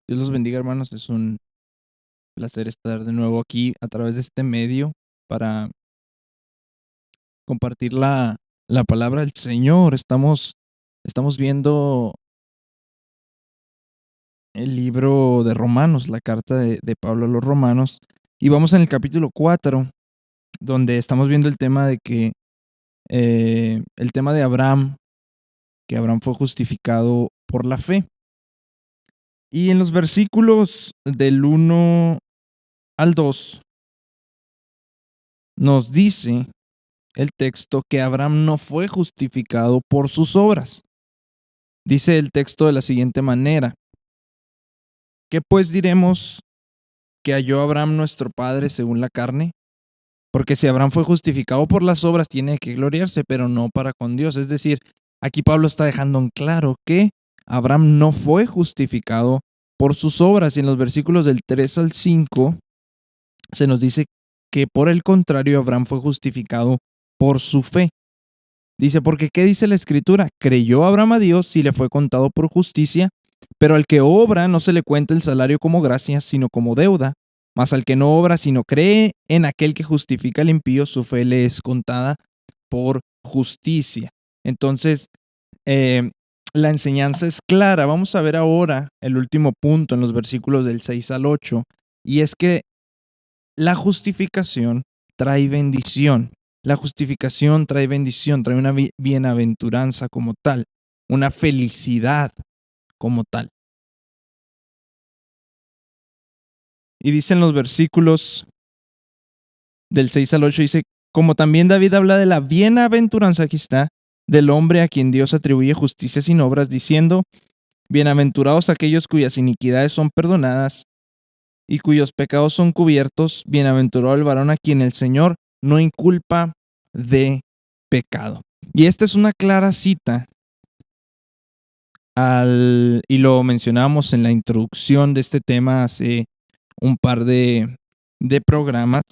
Dios los bendiga, hermanos. Es un placer estar de nuevo aquí a través de este medio para compartir la palabra del Señor. Estamos viendo el libro de Romanos, la carta de Pablo a los Romanos, y vamos en el capítulo 4, donde estamos viendo el tema de que el tema de Abraham, que Abraham fue justificado por la fe. Y en los versículos del 1 al 2 nos dice el texto que Abraham no fue justificado por sus obras. Dice el texto de la siguiente manera: ¿qué pues diremos que halló Abraham nuestro padre según la carne? Porque si Abraham fue justificado por las obras, tiene que gloriarse, pero no para con Dios. Es decir, aquí Pablo está dejando en claro que Abraham no fue justificado por sus obras. Y en los versículos del 3 al 5 se nos dice que por el contrario, Abraham fue justificado por su fe. Dice, porque ¿qué dice la Escritura? Creyó Abraham a Dios y le fue contado por justicia, pero al que obra no se le cuenta el salario como gracia, sino como deuda. Mas al que no obra, sino cree en aquel que justifica al impío, su fe le es contada por justicia. Entonces, la enseñanza es clara. Vamos a ver ahora el último punto en los versículos del 6 al 8, y es que la justificación trae bendición. La justificación trae bendición, trae una bienaventuranza como tal, una felicidad como tal. Y dicen los versículos del 6 al 8, dice, como también David habla de la bienaventuranza, aquí está, del hombre a quien Dios atribuye justicia sin obras, diciendo, bienaventurados aquellos cuyas iniquidades son perdonadas y cuyos pecados son cubiertos, bienaventurado el varón a quien el Señor no inculpa de pecado. Y esta es una clara cita y lo mencionamos en la introducción de este tema hace un par de programas.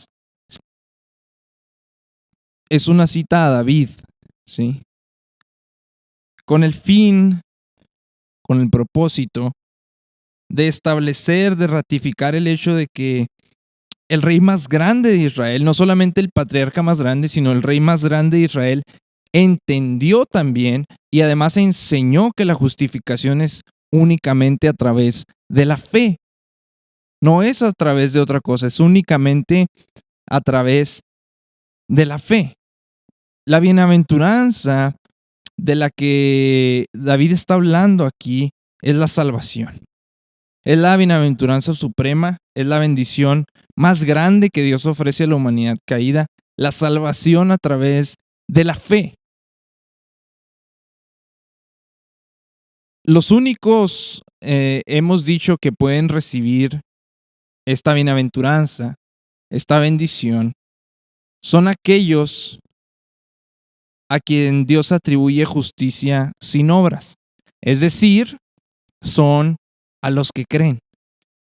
Es una cita a David, ¿sí? Con el fin, con el propósito de establecer, de ratificar el hecho de que el rey más grande de Israel, no solamente el patriarca más grande, sino el rey más grande de Israel, entendió también y además enseñó que la justificación es únicamente a través de la fe. No es a través de otra cosa, es únicamente a través de la fe. La bienaventuranza de la que David está hablando aquí es la salvación. Es la bienaventuranza suprema, es la bendición más grande que Dios ofrece a la humanidad caída, la salvación a través de la fe. Los únicos, hemos dicho, que pueden recibir esta bienaventuranza, esta bendición, son aquellos a quien Dios atribuye justicia sin obras. Es decir, son a los que creen.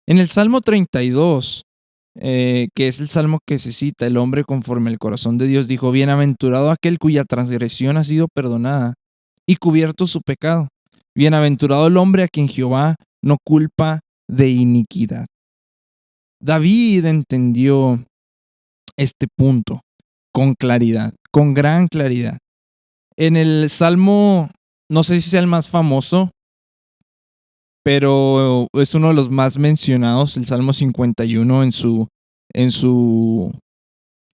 En el Salmo 32, que es el salmo que se cita, el hombre conforme al corazón de Dios dijo, bienaventurado aquel cuya transgresión ha sido perdonada y cubierto su pecado. Bienaventurado el hombre a quien Jehová no culpa de iniquidad. David entendió este punto con claridad, con gran claridad. En el Salmo, no sé si sea el más famoso, pero es uno de los más mencionados, el Salmo 51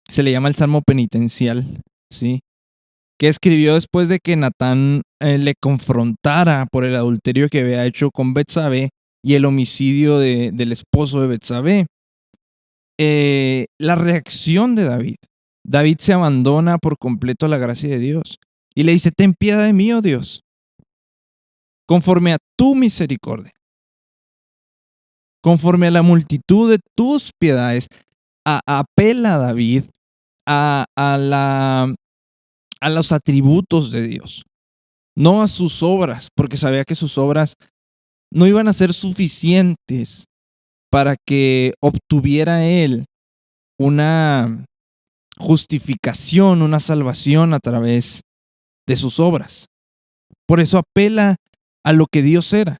se le llama el Salmo penitencial, ¿sí? Que escribió después de que Natán le confrontara por el adulterio que había hecho con Betsabé y el homicidio del esposo de Betsabé. La reacción de David. David se abandona por completo a la gracia de Dios y le dice, ten piedad de mí, oh Dios, conforme a tu misericordia, conforme a la multitud de tus piedades. Apela a David a los atributos de Dios, no a sus obras, porque sabía que sus obras no iban a ser suficientes para que obtuviera él una justificación, una salvación a través de sus obras. Por eso apela a lo que Dios era.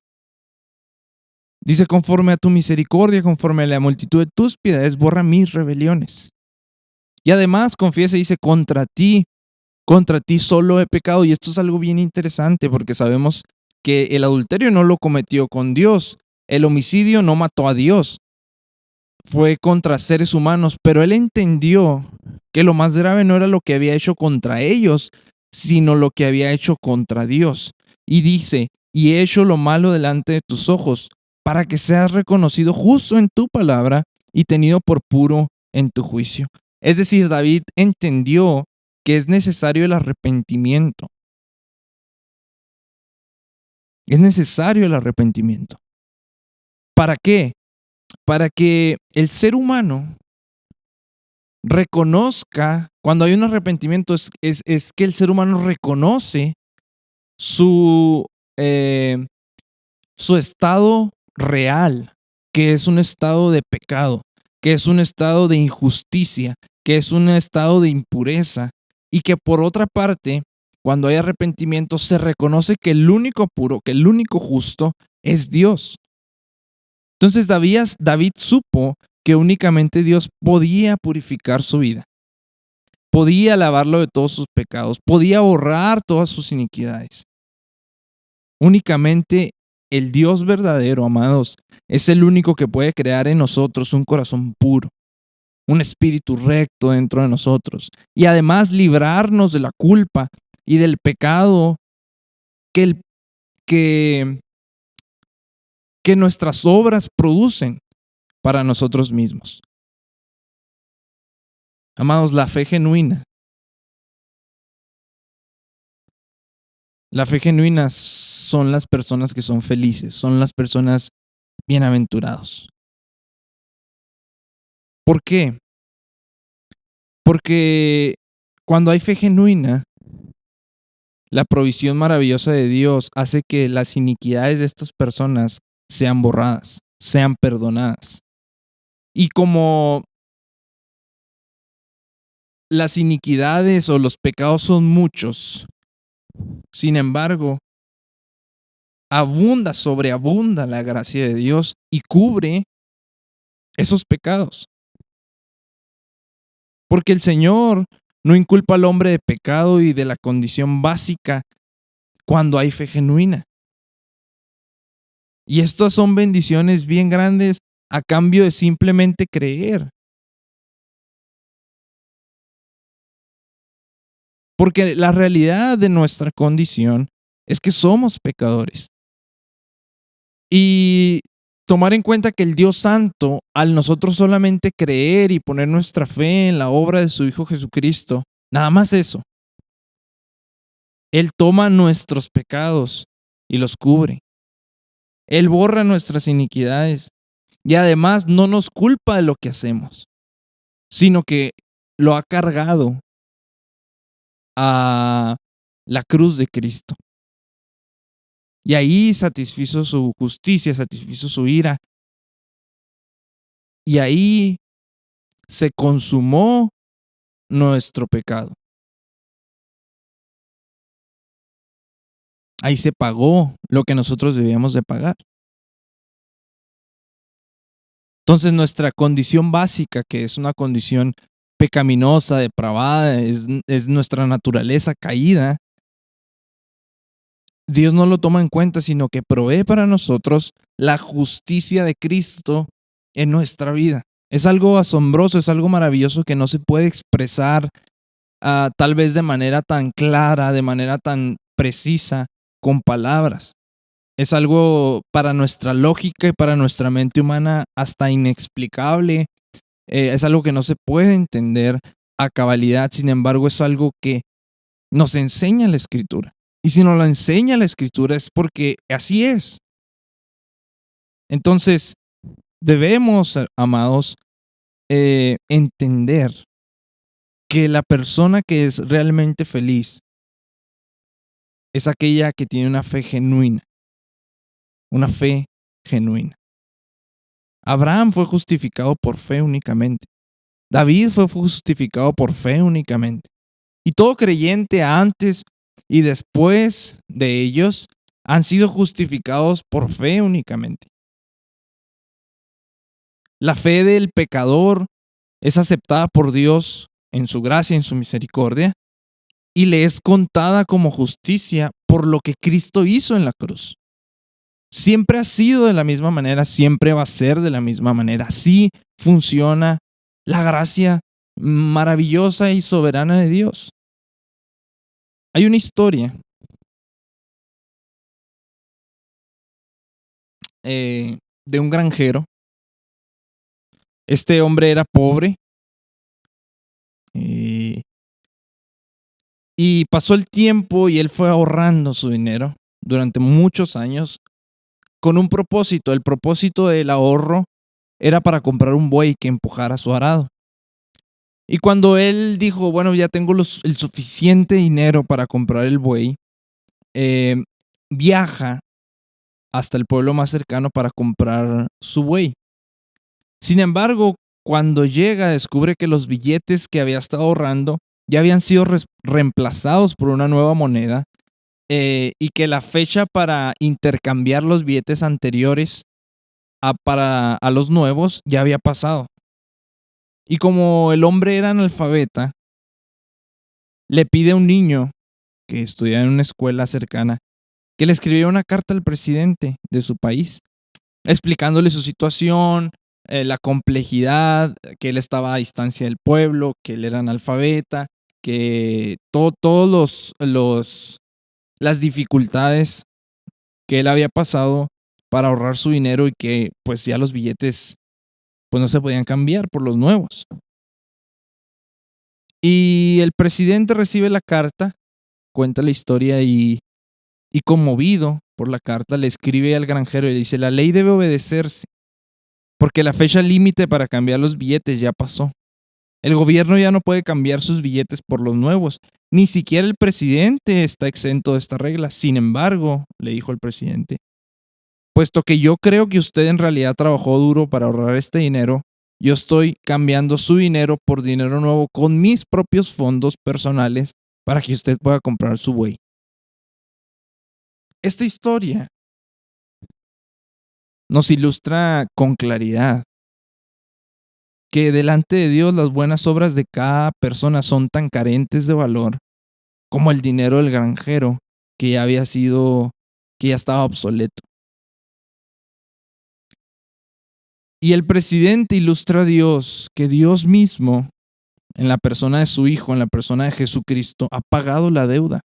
Dice, conforme a tu misericordia, conforme a la multitud de tus piedades, borra mis rebeliones. Y además confiesa y dice, contra ti solo he pecado. Y esto es algo bien interesante porque sabemos que el adulterio no lo cometió con Dios. El homicidio no mató a Dios. Fue contra seres humanos, pero él entendió que lo más grave no era lo que había hecho contra ellos, sino lo que había hecho contra Dios. Y dice, y he hecho lo malo delante de tus ojos, para que seas reconocido justo en tu palabra y tenido por puro en tu juicio. Es decir, David entendió que es necesario el arrepentimiento. Es necesario el arrepentimiento. ¿Para qué? Para que el ser humano reconozca, cuando hay un arrepentimiento, es que el ser humano reconoce su, eh, su estado real, que es un estado de pecado, que es un estado de injusticia, que es un estado de impureza, y que por otra parte, cuando hay arrepentimiento, se reconoce que el único puro, que el único justo es Dios. Entonces David supo que únicamente Dios podía purificar su vida, podía lavarlo de todos sus pecados, podía borrar todas sus iniquidades. Únicamente el Dios verdadero, amados, es el único que puede crear en nosotros un corazón puro, un espíritu recto dentro de nosotros, y además librarnos de la culpa y del pecado que, que, que nuestras obras producen para nosotros mismos. Amados, la fe genuina son las personas que son felices, son las personas bienaventurados. ¿Por qué? Porque cuando hay fe genuina, la provisión maravillosa de Dios hace que las iniquidades de estas personas sean borradas, sean perdonadas. Y como las iniquidades o los pecados son muchos, sin embargo, sobreabunda la gracia de Dios y cubre esos pecados. Porque el Señor no inculpa al hombre de pecado y de la condición básica cuando hay fe genuina. Y estas son bendiciones bien grandes a cambio de simplemente creer. Porque la realidad de nuestra condición es que somos pecadores. Y tomar en cuenta que el Dios Santo, al nosotros solamente creer y poner nuestra fe en la obra de su Hijo Jesucristo, nada más eso, Él toma nuestros pecados y los cubre. Él borra nuestras iniquidades y además no nos culpa de lo que hacemos, sino que lo ha cargado a la cruz de Cristo. Y ahí satisfizo su justicia, satisfizo su ira. Y ahí se consumó nuestro pecado. Ahí se pagó lo que nosotros debíamos de pagar. Entonces nuestra condición básica, que es una condición pecaminosa, depravada, es nuestra naturaleza caída, Dios no lo toma en cuenta, sino que provee para nosotros la justicia de Cristo en nuestra vida. Es algo asombroso, es algo maravilloso que no se puede expresar tal vez de manera tan clara, de manera tan precisa, con palabras. Es algo para nuestra lógica y para nuestra mente humana hasta inexplicable. Es algo que no se puede entender a cabalidad, sin embargo es algo que nos enseña la Escritura. Y si nos lo enseña la Escritura es porque así es. Entonces, debemos, amados, entender que la persona que es realmente feliz es aquella que tiene una fe genuina. Una fe genuina. Abraham fue justificado por fe únicamente. David fue justificado por fe únicamente. Y todo creyente antes y después de ellos han sido justificados por fe únicamente. La fe del pecador es aceptada por Dios en su gracia, en su misericordia, y le es contada como justicia por lo que Cristo hizo en la cruz. Siempre ha sido de la misma manera, siempre va a ser de la misma manera. Así funciona la gracia maravillosa y soberana de Dios. Hay una historia de un granjero. Este hombre era pobre eh, y pasó el tiempo y él fue ahorrando su dinero durante muchos años con un propósito. El propósito del ahorro era para comprar un buey que empujara su arado. Y cuando él dijo, bueno, ya tengo el suficiente dinero para comprar el buey, eh, viaja hasta el pueblo más cercano para comprar su buey. Sin embargo, cuando llega, descubre que los billetes que había estado ahorrando ya habían sido reemplazados por una nueva moneda, y que la fecha para intercambiar los billetes anteriores a los nuevos ya había pasado. Y como el hombre era analfabeta, le pide a un niño que estudia en una escuela cercana que le escribiera una carta al presidente de su país, explicándole su situación, la complejidad, que él estaba a distancia del pueblo, que él era analfabeta, que todos las dificultades que él había pasado para ahorrar su dinero y que pues ya los billetes pues no se podían cambiar por los nuevos. Y el presidente recibe la carta, cuenta la historia y conmovido por la carta le escribe al granjero y le dice, la ley debe obedecerse porque la fecha límite para cambiar los billetes ya pasó. El gobierno ya no puede cambiar sus billetes por los nuevos. Ni siquiera el presidente está exento de esta regla. Sin embargo, le dijo el presidente, puesto que yo creo que usted en realidad trabajó duro para ahorrar este dinero, yo estoy cambiando su dinero por dinero nuevo con mis propios fondos personales para que usted pueda comprar su buey. Esta historia nos ilustra con claridad que delante de Dios las buenas obras de cada persona son tan carentes de valor como el dinero del granjero que ya estaba obsoleto. Y el presidente ilustra a Dios, que Dios mismo, en la persona de su Hijo, en la persona de Jesucristo, ha pagado la deuda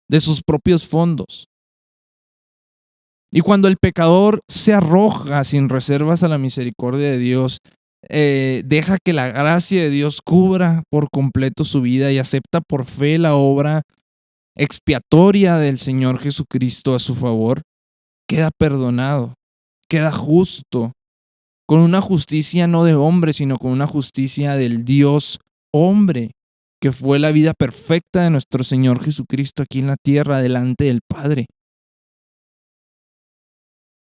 de sus propios fondos. Y cuando el pecador se arroja sin reservas a la misericordia de Dios, deja que la gracia de Dios cubra por completo su vida y acepta por fe la obra expiatoria del Señor Jesucristo a su favor, queda perdonado, queda justo, con una justicia no de hombre, sino con una justicia del Dios hombre, que fue la vida perfecta de nuestro Señor Jesucristo aquí en la tierra delante del Padre.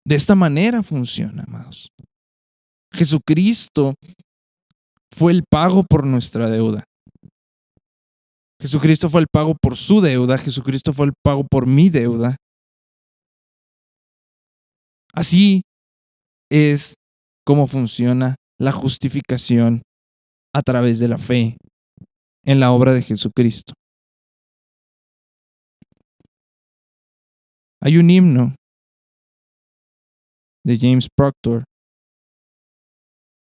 De esta manera funciona, amados. Jesucristo fue el pago por nuestra deuda. Jesucristo fue el pago por su deuda. Jesucristo fue el pago por mi deuda. Así es como funciona la justificación a través de la fe en la obra de Jesucristo. Hay un himno de James Proctor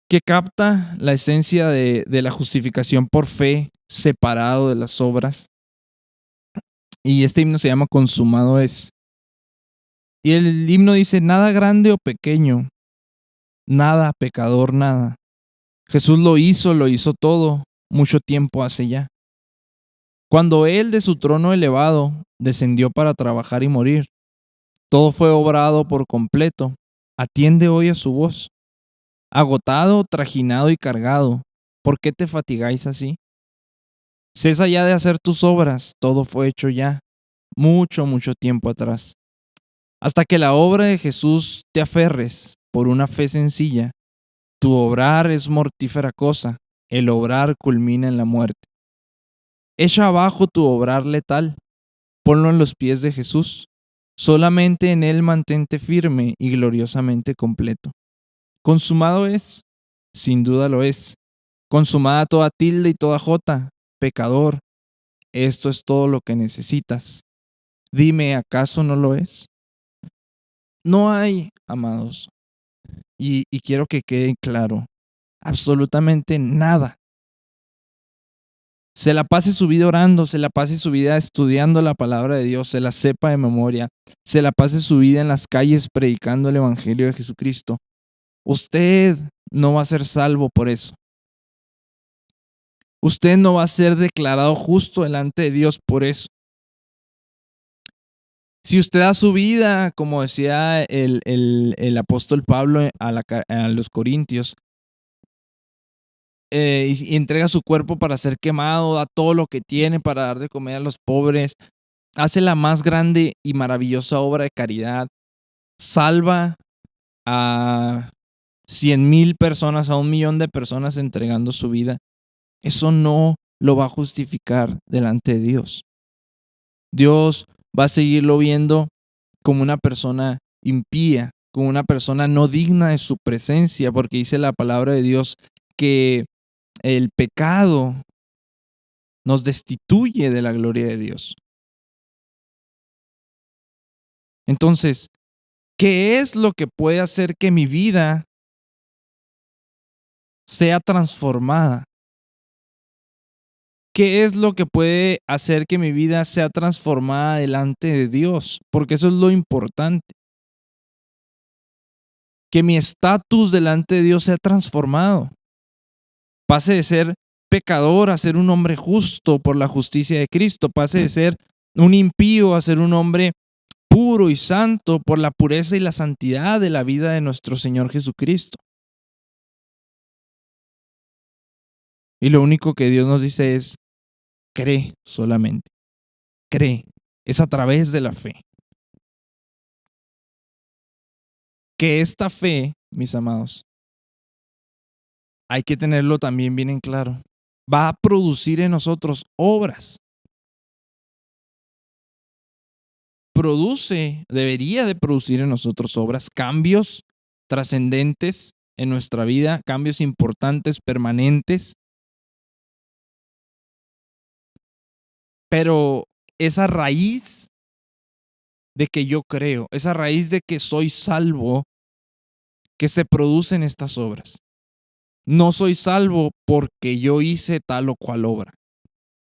que capta la esencia de la justificación por fe separado de las obras. Y este himno se llama Consumado es. Y el himno dice, nada grande o pequeño, nada pecador, nada. Jesús lo hizo todo, mucho tiempo hace ya. Cuando Él de su trono elevado descendió para trabajar y morir, todo fue obrado por completo. Atiende hoy a su voz. Agotado, trajinado y cargado, ¿por qué te fatigáis así? Cesa ya de hacer tus obras, todo fue hecho ya, mucho, mucho tiempo atrás. Hasta que la obra de Jesús te aferres por una fe sencilla, tu obrar es mortífera cosa, el obrar culmina en la muerte. Echa abajo tu obrar letal, ponlo en los pies de Jesús, solamente en Él mantente firme y gloriosamente completo. Consumado es, sin duda lo es. Consumada toda tilde y toda jota, pecador, esto es todo lo que necesitas. Dime, ¿acaso no lo es? No hay, amados, y quiero que quede claro, absolutamente nada. Se la pase su vida orando, se la pase su vida estudiando la palabra de Dios, se la sepa de memoria, se la pase su vida en las calles predicando el Evangelio de Jesucristo. Usted no va a ser salvo por eso. Usted no va a ser declarado justo delante de Dios por eso. Si usted da su vida, como decía el apóstol Pablo a los Corintios, y entrega su cuerpo para ser quemado, da todo lo que tiene para dar de comer a los pobres, hace la más grande y maravillosa obra de caridad, salva a 100,000 personas, a 1,000,000 de personas entregando su vida. Eso no lo va a justificar delante de Dios. Dios va a seguirlo viendo como una persona impía, como una persona no digna de su presencia, porque dice la palabra de Dios que el pecado nos destituye de la gloria de Dios. Entonces, ¿qué es lo que puede hacer que mi vida sea transformada? ¿Qué es lo que puede hacer que mi vida sea transformada delante de Dios? Porque eso es lo importante. Que mi estatus delante de Dios sea transformado. Pase de ser pecador a ser un hombre justo por la justicia de Cristo. Pase de ser un impío a ser un hombre puro y santo por la pureza y la santidad de la vida de nuestro Señor Jesucristo. Y lo único que Dios nos dice es, cree solamente. Cree. Es a través de la fe. Que esta fe, mis amados, hay que tenerlo también bien en claro, va a producir en nosotros obras. Debería de producir en nosotros obras, cambios trascendentes en nuestra vida, cambios importantes, permanentes. Pero esa raíz de que yo creo, esa raíz de que soy salvo, que se producen estas obras. No soy salvo porque yo hice tal o cual obra.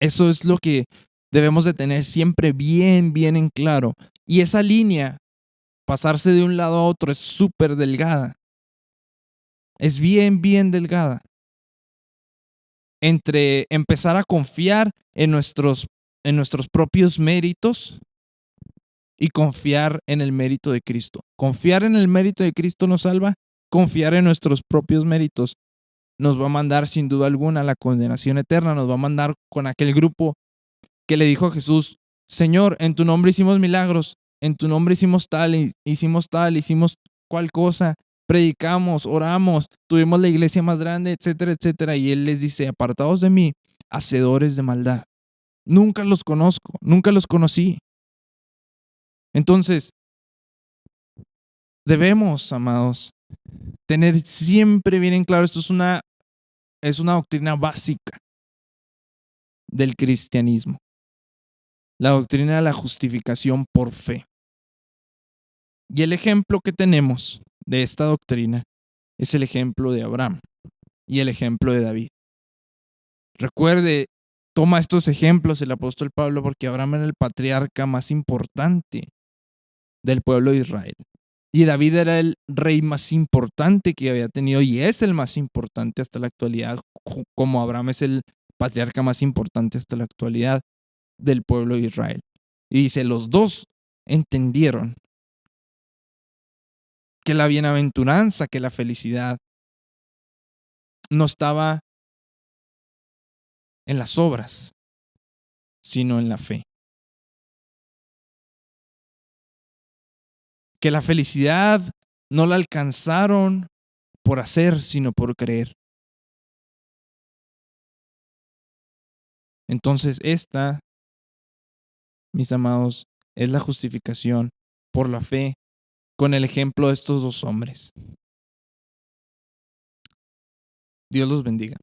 Eso es lo que debemos de tener siempre bien, bien en claro. Y esa línea, pasarse de un lado a otro, es súper delgada. Es bien, bien delgada. Entre empezar a confiar en nuestros propios méritos y confiar en el mérito de Cristo. Confiar en el mérito de Cristo nos salva. Confiar en nuestros propios méritos nos va a mandar sin duda alguna a la condenación eterna. Nos va a mandar con aquel grupo que le dijo a Jesús, Señor, en tu nombre hicimos milagros, en tu nombre hicimos tal, hicimos cual cosa, predicamos, oramos, tuvimos la iglesia más grande, etcétera, etcétera. Y él les dice, apartados de mí, hacedores de maldad. Nunca los conozco, nunca los conocí. Entonces, debemos, amados, tener siempre bien en claro, esto es una doctrina básica del cristianismo. La doctrina de la justificación por fe. Y el ejemplo que tenemos de esta doctrina es el ejemplo de Abraham y el ejemplo de David. Recuerde, toma estos ejemplos el apóstol Pablo porque Abraham era el patriarca más importante del pueblo de Israel. Y David era el rey más importante que había tenido y es el más importante hasta la actualidad, como Abraham es el patriarca más importante hasta la actualidad del pueblo de Israel. Y dice, los dos entendieron que la bienaventuranza, que la felicidad no estaba en las obras, sino en la fe. Que la felicidad no la alcanzaron por hacer, sino por creer. Entonces, esta, mis amados, es la justificación por la fe con el ejemplo de estos dos hombres. Dios los bendiga.